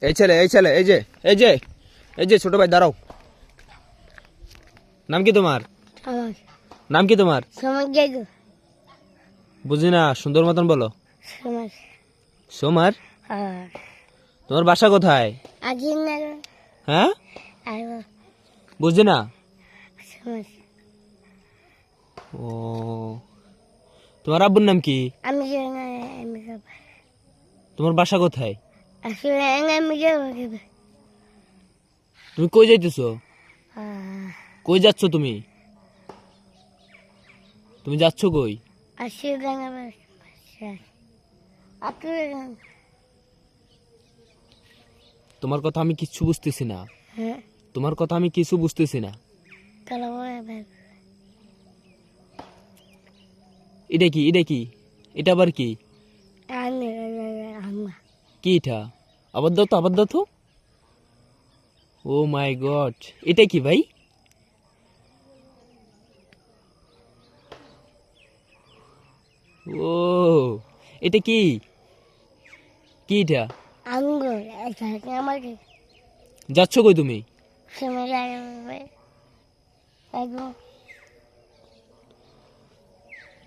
এই ছেলে এই যে এই যে এই যে ছোট ভাই দাঁড়াও। নাম কি তোমার? আমার নাম কি তোমার? সময় গেল বুঝি না, সুন্দর মতন বলো। সময় সোমার। আর তোমার বাসা কোথায়? আগে না হ্যাঁ, আর বুঝি না। সময় ও, তোমার আব্বুর নাম কি? আমি জানি আমি যাব তোমার বাসা কোথায়? আসলে আমি যাব তুমি কই যাইতেছো? কই যাচ্ছ তুমি? তুমি যাচ্ছ কই? আসলে আমার আপনি তোমার কথা আমি কিচ্ছু বুঝতেছি না। হ্যাঁ তোমার কথা আমি কিছু বুঝতেছি না। কালো এটা কি? এটা কি? এটা আবার কি? আমি আম্মা কি এটা? আবার দাও তো, আবার দাও তো। ও মাই গড, এটা কি ভাই? ও, এটা কি? কি এটা? আঙ্গুর আমাকে যাচ্ছ কই তুমি? সময় লাগে একদম